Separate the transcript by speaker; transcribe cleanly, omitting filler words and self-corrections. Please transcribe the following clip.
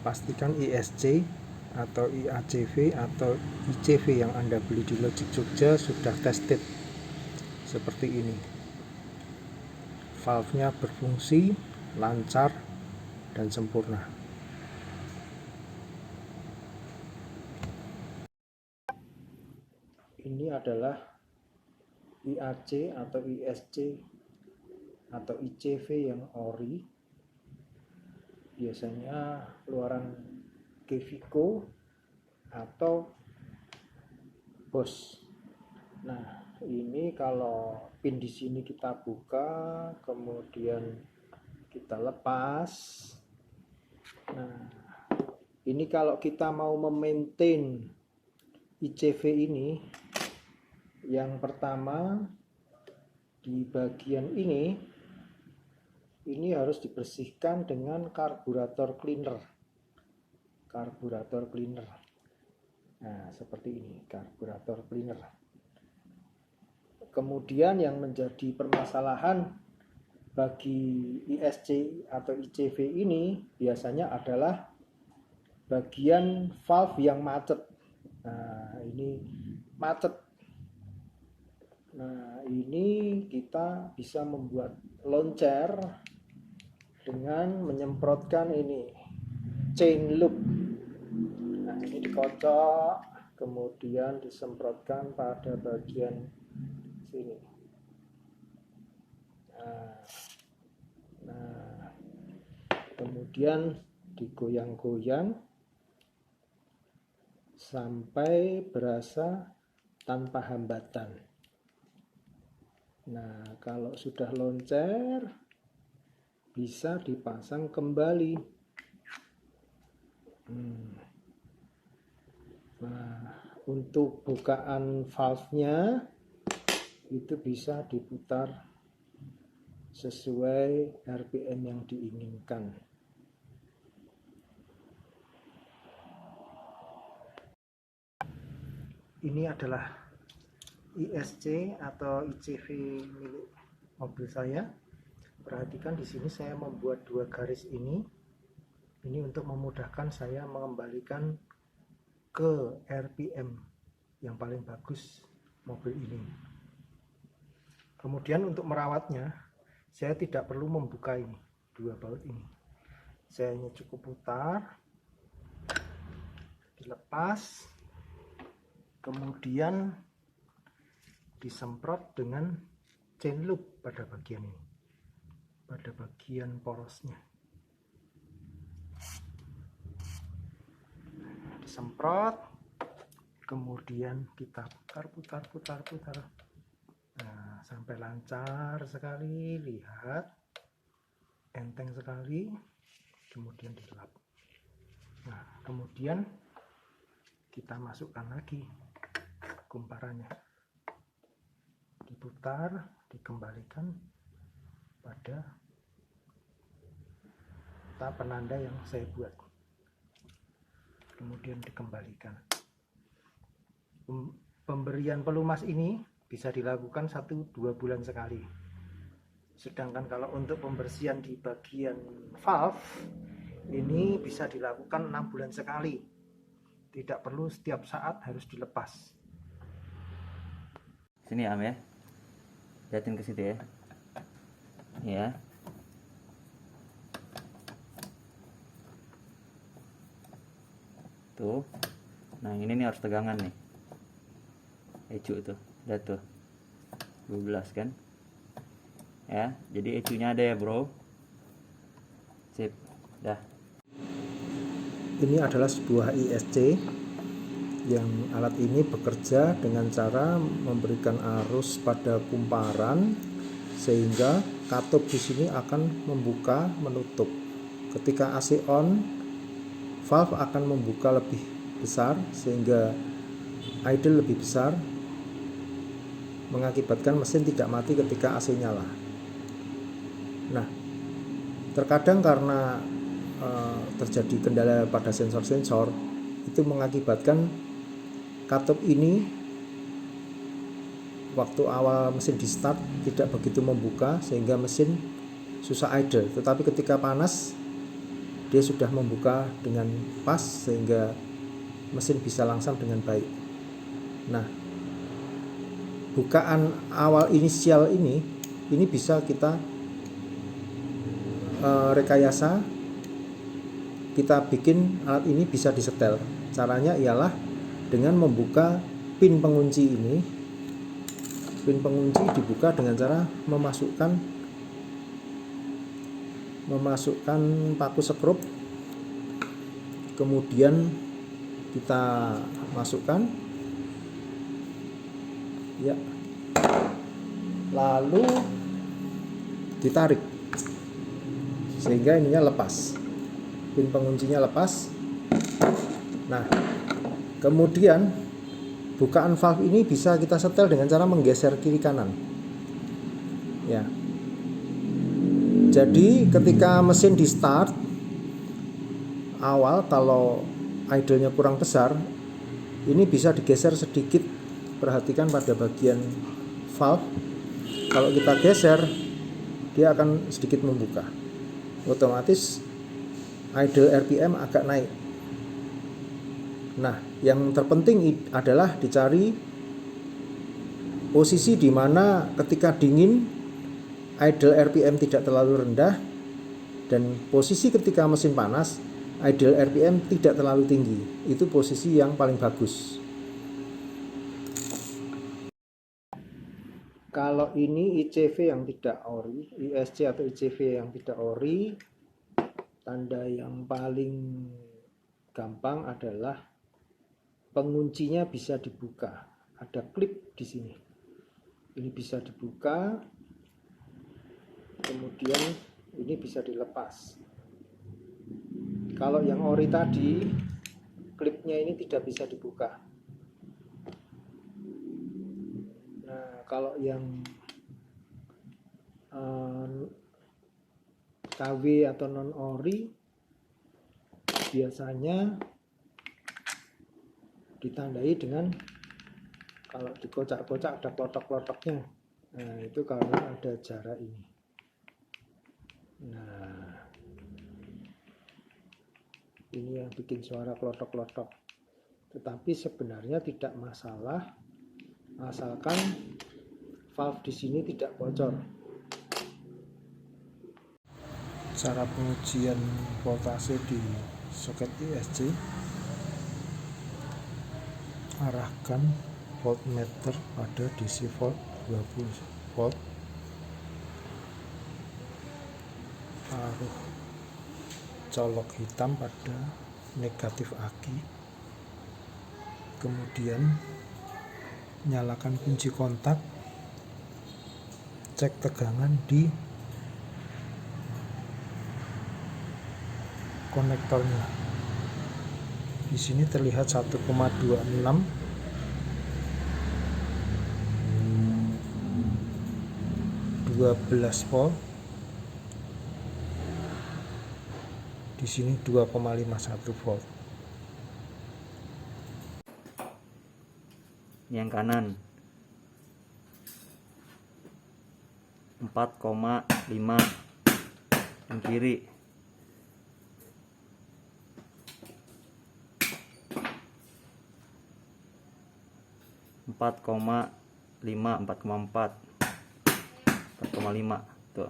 Speaker 1: pastikan ISC atau IACV atau ICV yang Anda beli di Logic Jogja sudah tested seperti ini. Valve-nya berfungsi, lancar, dan sempurna. Ini adalah IAC atau ISC atau ICV yang ori. Biasanya keluaran Kevico atau Bosch. Nah, ini kalau pin di sini kita buka, kemudian kita lepas. Nah, ini kalau kita mau memaintain ICV ini, yang pertama di bagian ini harus dibersihkan dengan karburator cleaner. Nah, seperti ini, karburator cleaner. Kemudian yang menjadi permasalahan bagi ISC atau ICV ini biasanya adalah bagian valve yang macet. Nah, ini macet. Nah, ini kita bisa membuat launcher dengan menyemprotkan ini chain loop. Nah, ini dikocok, kemudian disemprotkan pada bagian sini. Nah, kemudian digoyang-goyang sampai berasa tanpa hambatan. Nah, kalau sudah loncer bisa dipasang kembali. Nah, untuk bukaan valve-nya itu bisa diputar sesuai RPM yang diinginkan. Ini adalah ISC atau ICV milik mobil saya. Perhatikan di sini saya membuat dua garis ini. Ini untuk memudahkan saya mengembalikan ke RPM yang paling bagus mobil ini. Kemudian untuk merawatnya, saya tidak perlu membuka ini, dua baut ini. Saya hanya cukup putar, dilepas, kemudian disemprot dengan chain loop pada bagian ini, pada bagian porosnya. Disemprot, kemudian kita putar. Nah, sampai lancar sekali, lihat, enteng sekali, kemudian dilap. Nah, kemudian kita masukkan lagi kumparannya, diputar, dikembalikan pada tahap penanda yang saya buat, kemudian dikembalikan. Pemberian pelumas ini bisa dilakukan 1-2 bulan sekali. Sedangkan kalau untuk pembersihan di bagian valve ini bisa dilakukan 6 bulan sekali. Tidak perlu setiap saat harus dilepas.
Speaker 2: Sini Am ya, liatin ke situ ya. Ya. Tuh. Nah, ini nih harus tegangan nih. Ecu tuh, lihat tuh. 12 kan? Ya, jadi ecunya ada ya, Bro. Sip. Dah.
Speaker 1: Ini adalah sebuah ISC yang alat ini bekerja dengan cara memberikan arus pada kumparan sehingga katup di sini akan membuka menutup. Ketika AC on, valve akan membuka lebih besar sehingga idle lebih besar, mengakibatkan mesin tidak mati ketika AC nyala. Nah, terkadang karena terjadi kendala pada sensor-sensor, itu mengakibatkan katup ini waktu awal mesin di start tidak begitu membuka sehingga mesin susah idle. Tetapi ketika panas dia sudah membuka dengan pas sehingga mesin bisa langsam dengan baik. Nah, bukaan awal inisial ini bisa kita rekayasa, kita bikin alat ini bisa disetel. Caranya ialah dengan membuka pin pengunci ini. Pin pengunci dibuka dengan cara memasukkan paku sekrup, kemudian kita masukkan, ya, lalu ditarik sehingga ininya lepas, pin penguncinya lepas. Nah, kemudian bukaan valve ini bisa kita setel dengan cara menggeser kiri kanan, ya. Jadi ketika mesin di start awal, kalau idle-nya kurang besar, ini bisa digeser sedikit. Perhatikan pada bagian valve, kalau kita geser dia akan sedikit membuka, otomatis idle RPM agak naik. Nah, yang terpenting adalah dicari posisi di mana ketika dingin idle RPM tidak terlalu rendah, dan posisi ketika mesin panas idle RPM tidak terlalu tinggi. Itu posisi yang paling bagus. Kalau ini ICV yang tidak ori, ISC atau ICV yang tidak ori, tanda yang paling gampang adalah penguncinya bisa dibuka. Ada klip di sini. Ini bisa dibuka, kemudian ini bisa dilepas. Kalau yang ori tadi, klipnya ini tidak bisa dibuka. Nah, kalau yang KW atau non ori biasanya ditandai dengan, kalau dikocak-kocak ada klotok-klotoknya. Nah, itu karena ada jarak ini. Nah, ini yang bikin suara klotok-klotok. Tetapi sebenarnya tidak masalah, asalkan valve di sini tidak bocor. Cara pengujian voltase di soket ISC: arahkan voltmeter pada DC volt 20 volt, taruh colok hitam pada negatif aki, kemudian nyalakan kunci kontak, cek tegangan di konektornya. Di sini terlihat 1,26, 12 volt. Di sini 2,51 volt.
Speaker 2: Yang kanan 4,5, yang kiri 4,5, 4,4, 4,5 tuh.